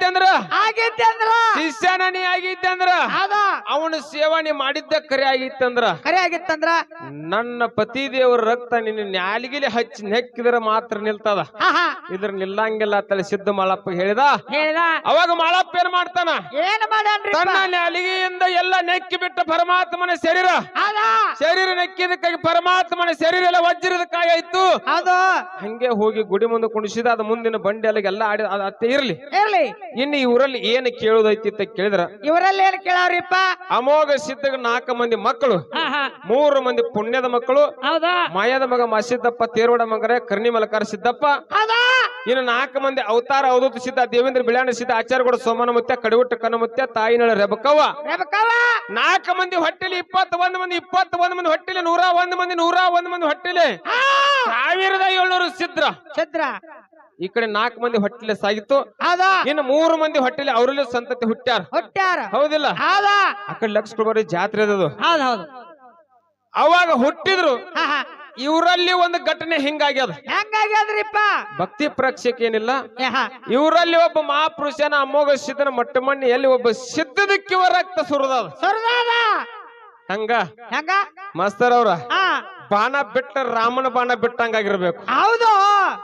ಅಂದ್ರ ಶಿಷ್ಯನ ನೀ ಆಗಿದ್ದೆ ಅಂದ್ರ ಅವನ ಸೇವಾ ನೀ ಮಾಡಿದ್ದ ಕರೆ ಆಗಿತ್ತಂದ್ರ ನನ್ನ ಪತಿ ದೇವರ ರಕ್ತ ನಿನ್ನ ನ್ಯಾಲಿಗಿಲಿ ಹಚ್ಚಿ ನೆಕ್ಕಿದ್ರ ಮಾತ್ರ ನಿಲ್ತದ ಇದ್ರ ನಿಲ್ಲಂಗಿಲ್ಲ ತಲೆ ಸಿದ್ಧ ಮಾಳಪ್ಪ ಹೇಳಿದ ಅವಾಗ ಮಾಳಪ್ಪ ಏನ್ ಮಾಡ್ತಾನ ತನ್ನ ನ್ಯಾಲಿಗೆಯಿಂದ ಎಲ್ಲ ನೆಕ್ಕಿ ಬಿಟ್ಟ ಪರಮಾತ್ಮನ ಶರೀರ ನೆಕ್ಕಿದಕ್ಕಾಗಿ ಪರಮಾತ್ಮನ ಶರೀರ ಎಲ್ಲ ವಜ್ರದ ಕಾಯಿ ಆಯ್ತು ಹಂಗೆ ಹೋಗಿ ಗುಡಿ ಮುಂದೆ ಕುಣಿಸಿದ ಅದ ಮುಂದಿನ ಬಂಡಿ ಅಲ್ಲಿಗೆಲ್ಲ ಆಡಿ ಅತ್ತೆ ಇರ್ಲಿ ಇನ್ನು ಈ ಊರಲ್ಲಿ ಏನು ಕೇಳುದೈತಿ ಅಂತ ಕೇಳಿದ್ರ ಇವರಲ್ಲಿ ಏನ್ ಕೇಳವ್ರಿಪ್ಪ ಅಮೋಘ ಸಿದ್ಧಗ 4 ಮಂದಿ ಮಕ್ಕಳು 3 ಮಂದಿ ಪುಣ್ಯದ ಮಕ್ಕಳು ಮಾಯದ ಮಗ ಮಸಿದ್ದಪ್ಪ ತೇರೋಡ ಮಗರೇ ಕರ್ಣಿ ಮಲಕಾರ ಸಿದ್ದಪ್ಪ ಇನ್ನು 4 ಮಂದಿ ಅವತಾರ ಅವಧೂತ ಸಿದ್ಧ ದೇವೇಂದ್ರ ಬಿಳ್ಯಾಣ ಸಿದ್ಧ ಆಚಾರ್ಯಗೌಡ ಸೋಮನ ಮುತ್ಯ ಕಡಿಗುಟ್ಟ ಕನ್ನಮುತ್ಯ ತಾಯಿನಳ ರೆಬಕವ್ವ 4 ಮಂದಿ ಹೊಟ್ಟೆಲಿ 21 ಮಂದಿ 21 ಮಂದಿ ಹೊಟ್ಟೆಲಿ 101 ಮಂದಿ 101 ಮಂದಿ ಹೊಟ್ಟೆಲಿ 1700 ಸಿದ್ರ ಈ ಕಡೆ 4 ಮಂದಿ ಹೊಟ್ಟೆಲೆ ಸಾಗಿತ್ತು ಇನ್ನು 3 ಮಂದಿ ಹೊಟ್ಟೆಲಿ ಅವ್ರಲ್ಲಿ ಸಂತತಿ ಹುಟ್ಟ್ಯಾರ ಹೌದಿಲ್ಲ ಆ ಕಡೆ ಲಕ್ಷ್ಮೀ ಜಾತ್ರೆ ಅದದು ಅವಾಗ ಹುಟ್ಟಿದ್ರು ಇವರಲ್ಲಿ ಒಂದು ಘಟನೆ ಹೆಂಗಾಗ್ಯದ್ರಿಪ್ಪ ಭಕ್ತಿ ಪ್ರೇಕ್ಷಕ ಏನಿಲ್ಲ ಇವರಲ್ಲಿ ಒಬ್ಬ ಮಹಾಪುರುಷನ ಅಮೋಘ ಸಿದ್ಧನ ಮೊಟ್ಟ ಮಣ್ಣಿಯಲ್ಲಿ ಒಬ್ಬ ಸಿದ್ಧದಕ್ಕಿವ ರಕ್ತ ಸುರದಾದ ಹಂಗ ಮಾಸ್ತರ್ ಅವ್ರ ಬಾಣ ಬಿಟ್ಟ ರಾಮನ ಬಾಣ ಬಿಟ್ಟಂಗಾಗಿರ್ಬೇಕು ಹೌದು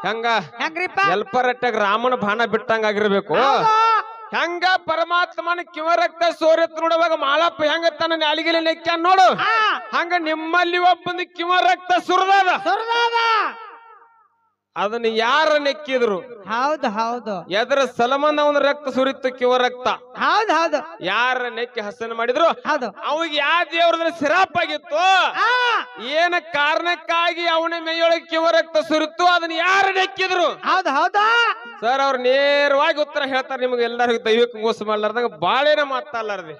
ಹೆಂಗ್ರಿಪ್ಪ ಎಲ್ಪರಟ್ಟಾಗ ರಾಮನ ಬಾಣ ಬಿಟ್ಟಂಗಾಗಿರ್ಬೇಕು ಹೆಂಗ ಪರಮಾತ್ಮನ ಕಿವ ರಕ್ತ ಸೋರೆತ್ ನೋಡುವಾಗ ಮಾಳಪ್ಪ ಹೆಂಗ ತನ್ನ ನಾಲಿಗೆಲೆ ನೆಕ್ಕ ನೋಡು ಹಂಗ ನಿಮ್ಮಲ್ಲಿ ಒಬ್ಬಂದು ಕಿವ ರಕ್ತ ಸುರದಾದ ಅದನ್ನ ಯಾರ ನೆಕ್ಕಿದ್ರು ಹೌದು ಎದರ ಸಲಮನ್ ಅವನ ರಕ್ತ ಸುರಿತ್ತು ಕಿವ ರಕ್ತ ಹೌದು ಯಾರ ನೆಕ್ಕಿ ಹಸನ ಮಾಡಿದ್ರು ಅವಾಗ ಯಾವ ದೇವ್ರದ್ರ ಸಿರಾಪಾಗಿತ್ತು ಏನ ಕಾರಣಕ್ಕಾಗಿ ಅವನ ಮೇಯೊಳಗೆ ಕಿವ ರಕ್ತ ಸುರಿತ್ತು ಅದನ್ನ ಯಾರ ನೆಕ್ಕಿದ್ರು ಹೌದಾ ಸರ್ ಅವ್ರು ನೇರವಾಗಿ ಉತ್ತರ ಹೇಳ್ತಾರೆ ನಿಮ್ಗೆ ಎಲ್ಲರಿಗೂ ದೈವಿಕ ಮೋಸ ಮಾಡ್ಲಾರ್ದಂಗ ಬಾಳೇನ ಮಾತಾಡ್ಲಾರ್ದಿ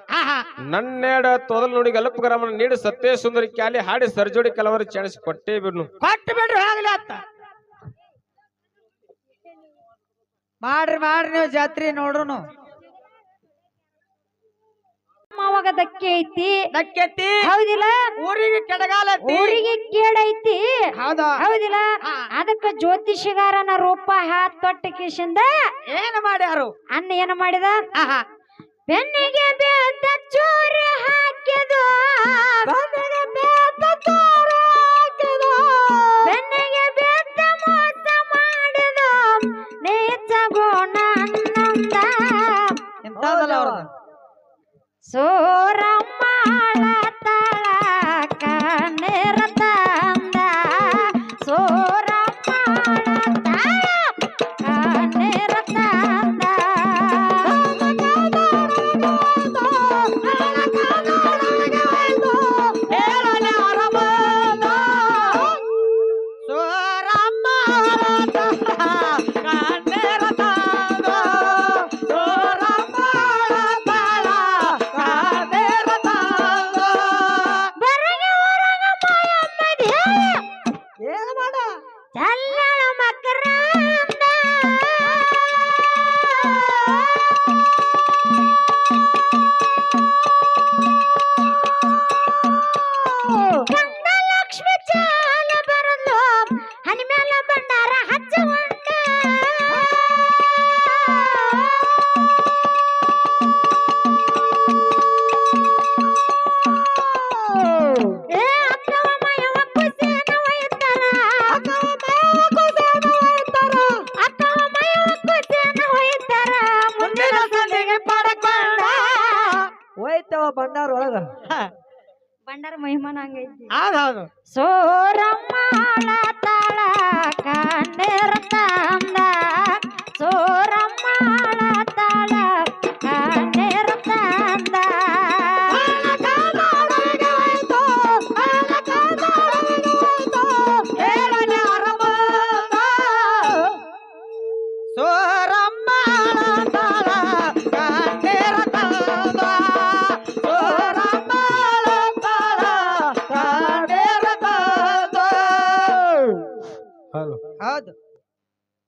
ನನ್ನೇಡ ತೊದಲ್ ನೋಡಿ ಗಲಪ್ ಗ್ರಾಮನ ನೀಡಿ ಸತ್ಯ ಸುಂದರಿ ಕ್ಯಾಲಿ ಹಾಡಿ ಸರ್ಜೋಡಿ ಕೆಲವರು ಚೆಣಿಸಿ ಕೊಟ್ಟೇ ಬಿಡ್ನು ಮಾಡ್ರಿ ನೀವು ಜಾತ್ರೆ ನೋಡ್ರು ಅವಾಗ ಧಕ್ಕೆ ಐತಿ ಹೌದಿಲ್ಲ ಊರಿಗೆ ಕೇಡೈತಿ ಹೌದಿಲ್ಲ ಅದಕ್ಕ ಜ್ಯೋತಿಷಗಾರನ ರೂಪ ತೊಟ್ಟ ಕಿಶಿಂದ ಏನು ಮಾಡ್ಯಾರು ಅನ್ನ ಏನು ಮಾಡಿದ ಬೆನ್ನಿಗೆ ಬೇತ ಚೂರಿ ಹಾಕಿದ ಬೆನ್ನಿಗೆ ಬೇತ ಮೋಸ ಮಾಡಿದ ನೇಚ ಗುಣ ಸೋರಮ್ಮಾಳ ತಳ ಕಣ್ಣೀರ ತಂದ ಸೋರಮ್ಮಾಳ ತಳ ಕಣ್ಣೀರ ತಂದ ಬಂಡಾರ ಮಹಿಮಾನ ಹಂಗೈತಿ ಹೌದು ಸೋರಮ್ಮಾಳ ತಾಳ